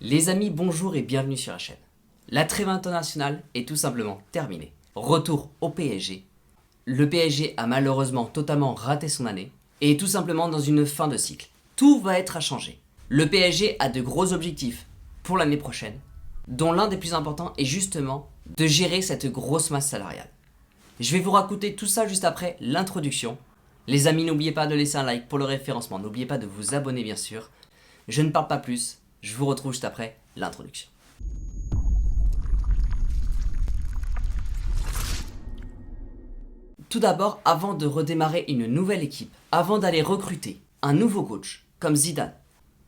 Les amis, bonjour et bienvenue sur la chaîne. La trêve internationale est tout simplement terminée. Retour au PSG. Le PSG a malheureusement totalement raté son année et est tout simplement dans une fin de cycle. Tout va être à changer. Le PSG a de gros objectifs pour l'année prochaine, dont l'un des plus importants est justement de gérer cette grosse masse salariale. Je vais vous raconter tout ça juste après l'introduction. Les amis, n'oubliez pas de laisser un like pour le référencement, n'oubliez pas de vous abonner bien sûr. Je ne parle pas plus, je vous retrouve juste après l'introduction. Tout d'abord, avant de redémarrer une nouvelle équipe, avant d'aller recruter un nouveau coach comme Zidane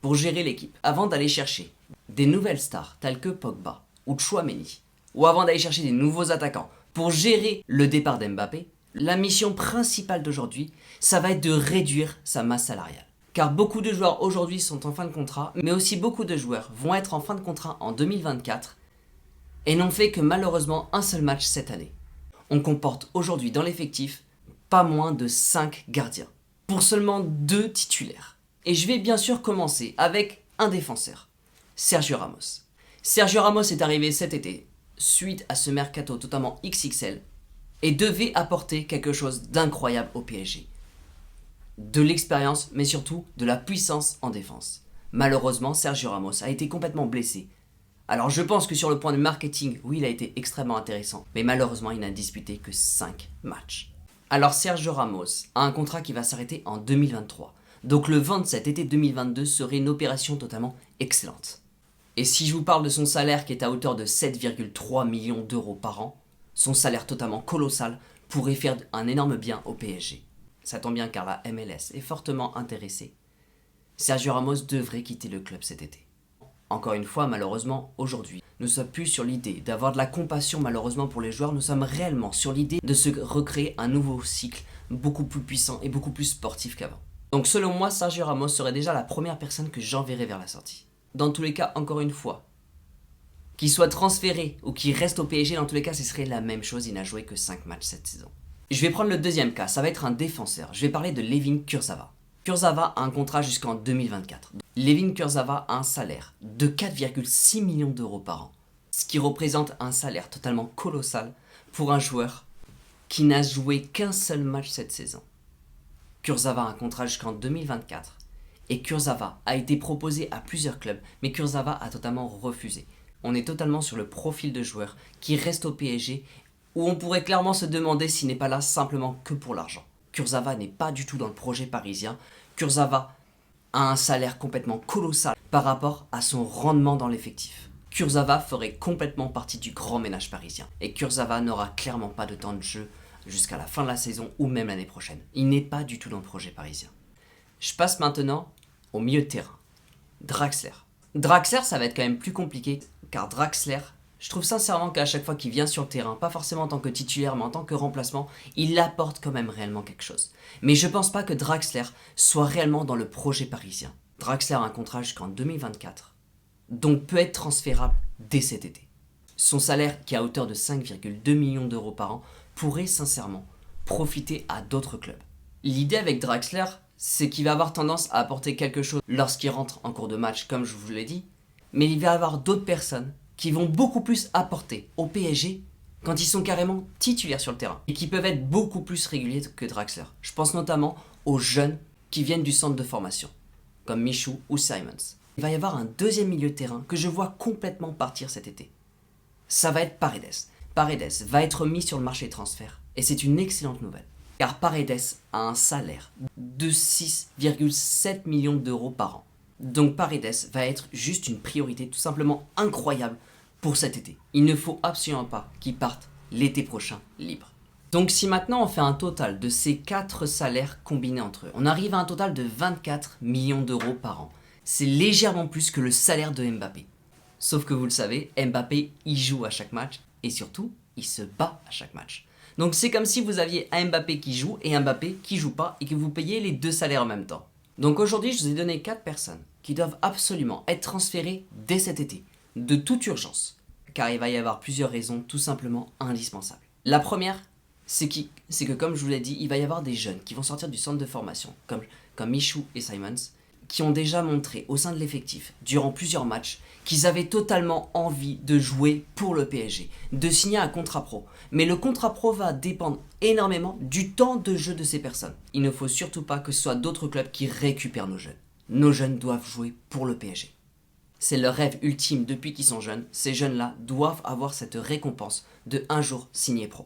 pour gérer l'équipe, avant d'aller chercher des nouvelles stars telles que Pogba ou Tchouaméni, ou avant d'aller chercher des nouveaux attaquants pour gérer le départ d'Mbappé, la mission principale d'aujourd'hui, ça va être de réduire sa masse salariale. Car beaucoup de joueurs aujourd'hui sont en fin de contrat, mais aussi beaucoup de joueurs vont être en fin de contrat en 2024 et n'ont fait que malheureusement un seul match cette année. On comporte aujourd'hui dans l'effectif pas moins de 5 gardiens, pour seulement 2 titulaires. Et je vais bien sûr commencer avec un défenseur, Sergio Ramos. Sergio Ramos est arrivé cet été, suite à ce mercato totalement XXL, et devait apporter quelque chose d'incroyable au PSG. De l'expérience, mais surtout de la puissance en défense. Malheureusement, Sergio Ramos a été complètement blessé. Alors je pense que sur le point de marketing, oui, il a été extrêmement intéressant, mais malheureusement, il n'a disputé que 5 matchs. Alors Sergio Ramos a un contrat qui va s'arrêter en 2023. Donc le 27 été 2022 serait une opération totalement excellente. Et si je vous parle de son salaire qui est à hauteur de 7,3 millions d'euros par an, son salaire totalement colossal pourrait faire un énorme bien au PSG. Ça tombe bien car la MLS est fortement intéressée. Sergio Ramos devrait quitter le club cet été. Encore une fois, malheureusement, aujourd'hui, nous ne sommes plus sur l'idée d'avoir de la compassion malheureusement pour les joueurs, nous sommes réellement sur l'idée de se recréer un nouveau cycle beaucoup plus puissant et beaucoup plus sportif qu'avant. Donc selon moi, Sergio Ramos serait déjà la première personne que j'enverrai vers la sortie. Dans tous les cas, encore une fois, qu'il soit transféré ou qu'il reste au PSG, dans tous les cas, ce serait la même chose, il n'a joué que 5 matchs cette saison. Je vais prendre le deuxième cas, ça va être un défenseur. Je vais parler de Layvin Kurzawa. Kurzawa a un contrat jusqu'en 2024. Layvin Kurzawa a un salaire de 4,6 millions d'euros par an, ce qui représente un salaire totalement colossal pour un joueur qui n'a joué qu'un seul match cette saison. Kurzawa a un contrat jusqu'en 2024 et Kurzawa a été proposé à plusieurs clubs, mais Kurzawa a totalement refusé. On est totalement sur le profil de joueur qui reste au PSG où on pourrait clairement se demander s'il n'est pas là simplement que pour l'argent. Kurzawa n'est pas du tout dans le projet parisien. Kurzawa a un salaire complètement colossal par rapport à son rendement dans l'effectif. Kurzawa ferait complètement partie du grand ménage parisien. Et Kurzawa n'aura clairement pas de temps de jeu jusqu'à la fin de la saison ou même l'année prochaine. Il n'est pas du tout dans le projet parisien. Je passe maintenant au milieu de terrain. Draxler. Draxler, ça va être quand même plus compliqué car Draxler, je trouve sincèrement qu'à chaque fois qu'il vient sur le terrain, pas forcément en tant que titulaire, mais en tant que remplacement, il apporte quand même réellement quelque chose. Mais je pense pas que Draxler soit réellement dans le projet parisien. Draxler a un contrat jusqu'en 2024, donc peut être transférable dès cet été. Son salaire, qui est à hauteur de 5,2 millions d'euros par an, pourrait sincèrement profiter à d'autres clubs. L'idée avec Draxler, c'est qu'il va avoir tendance à apporter quelque chose lorsqu'il rentre en cours de match, comme je vous l'ai dit, mais il va y avoir d'autres personnes qui vont beaucoup plus apporter au PSG quand ils sont carrément titulaires sur le terrain et qui peuvent être beaucoup plus réguliers que Draxler. Je pense notamment aux jeunes qui viennent du centre de formation, comme Michou ou Simons. Il va y avoir un deuxième milieu de terrain que je vois complètement partir cet été. Ça va être Paredes. Paredes va être mis sur le marché de transfert et c'est une excellente nouvelle. Car Paredes a un salaire de 6,7 millions d'euros par an. Donc Paredes va être juste une priorité tout simplement incroyable pour cet été. Il ne faut absolument pas qu'il parte l'été prochain libre. Donc si maintenant on fait un total de ces 4 salaires combinés entre eux, on arrive à un total de 24 millions d'euros par an. C'est légèrement plus que le salaire de Mbappé. Sauf que vous le savez, Mbappé il joue à chaque match et surtout il se bat à chaque match. Donc c'est comme si vous aviez un Mbappé qui joue et un Mbappé qui joue pas et que vous payez les 2 salaires en même temps. Donc aujourd'hui, je vous ai donné 4 personnes qui doivent absolument être transférées dès cet été, de toute urgence, car il va y avoir plusieurs raisons tout simplement indispensables. La première, c'est que comme je vous l'ai dit, il va y avoir des jeunes qui vont sortir du centre de formation, comme Michou et Simons, qui ont déjà montré au sein de l'effectif, durant plusieurs matchs, qu'ils avaient totalement envie de jouer pour le PSG, de signer un contrat pro. Mais le contrat pro va dépendre énormément du temps de jeu de ces personnes. Il ne faut surtout pas que ce soit d'autres clubs qui récupèrent nos jeunes. Nos jeunes doivent jouer pour le PSG. C'est leur rêve ultime depuis qu'ils sont jeunes. Ces jeunes-là doivent avoir cette récompense de un jour signer pro.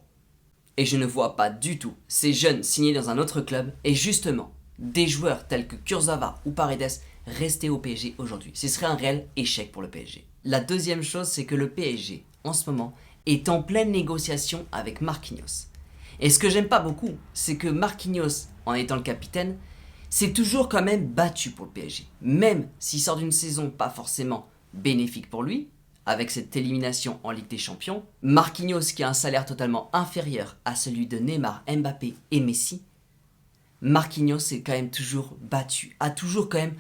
Et je ne vois pas du tout ces jeunes signés dans un autre club et justement des joueurs tels que Kurzawa ou Paredes rester au PSG aujourd'hui. Ce serait un réel échec pour le PSG. La deuxième chose, c'est que le PSG, en ce moment, est en pleine négociation avec Marquinhos. Et ce que j'aime pas beaucoup, c'est que Marquinhos, en étant le capitaine, s'est toujours quand même battu pour le PSG. Même s'il sort d'une saison pas forcément bénéfique pour lui, avec cette élimination en Ligue des Champions, Marquinhos qui a un salaire totalement inférieur à celui de Neymar, Mbappé et Messi, Marquinhos s'est quand même toujours battu, a toujours quand même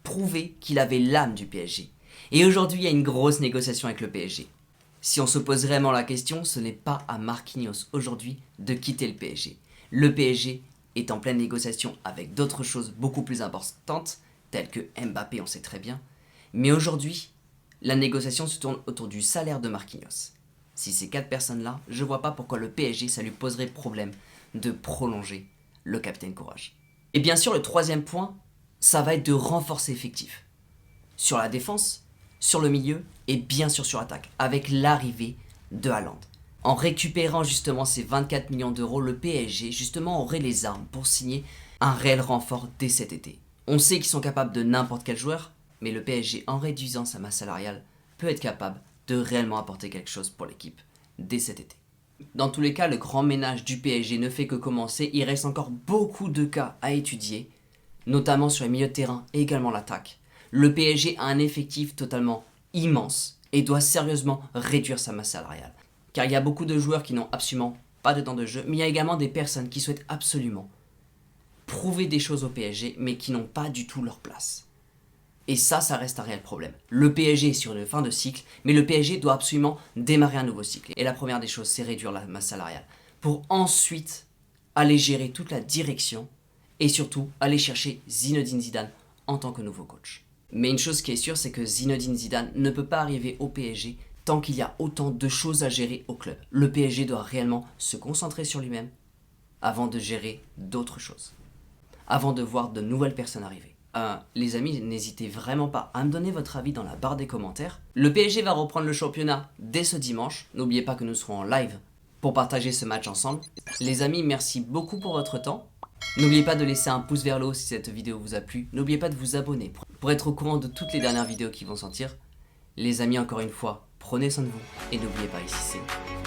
prouvé qu'il avait l'âme du PSG. Et aujourd'hui, il y a une grosse négociation avec le PSG. Si on se pose vraiment la question, ce n'est pas à Marquinhos aujourd'hui de quitter le PSG. Le PSG est en pleine négociation avec d'autres choses beaucoup plus importantes, telles que Mbappé, on sait très bien. Mais aujourd'hui, la négociation se tourne autour du salaire de Marquinhos. Si ces 4 personnes-là, je vois pas pourquoi le PSG, ça lui poserait problème de prolonger le capitaine Courage. Et bien sûr, le troisième point, ça va être de renforcer l'effectif. Sur la défense, sur le milieu et bien sûr sur l'attaque, avec l'arrivée de Haaland. En récupérant justement ces 24 millions d'euros, le PSG justement aurait les armes pour signer un réel renfort dès cet été. On sait qu'ils sont capables de n'importe quel joueur, mais le PSG, en réduisant sa masse salariale, peut être capable de réellement apporter quelque chose pour l'équipe dès cet été. Dans tous les cas, le grand ménage du PSG ne fait que commencer. Il reste encore beaucoup de cas à étudier, notamment sur les milieux de terrain et également l'attaque. Le PSG a un effectif totalement immense et doit sérieusement réduire sa masse salariale. Car il y a beaucoup de joueurs qui n'ont absolument pas de temps de jeu, mais il y a également des personnes qui souhaitent absolument prouver des choses au PSG, mais qui n'ont pas du tout leur place. Et ça reste un réel problème. Le PSG est sur une fin de cycle, mais le PSG doit absolument démarrer un nouveau cycle. Et la première des choses, c'est réduire la masse salariale. Pour ensuite aller gérer toute la direction et surtout aller chercher Zinedine Zidane en tant que nouveau coach. Mais une chose qui est sûre, c'est que Zinedine Zidane ne peut pas arriver au PSG tant qu'il y a autant de choses à gérer au club. Le PSG doit réellement se concentrer sur lui-même avant de gérer d'autres choses. Avant de voir de nouvelles personnes arriver. Les amis, n'hésitez vraiment pas à me donner votre avis dans la barre des commentaires. Le PSG va reprendre le championnat dès ce dimanche. N'oubliez pas que nous serons en live pour partager ce match ensemble. Les amis, merci beaucoup pour votre temps. N'oubliez pas de laisser un pouce vers le haut si cette vidéo vous a plu. N'oubliez pas de vous abonner pour être au courant de toutes les dernières vidéos qui vont sortir. Les amis, encore une fois, prenez soin de vous et n'oubliez pas, ici c'est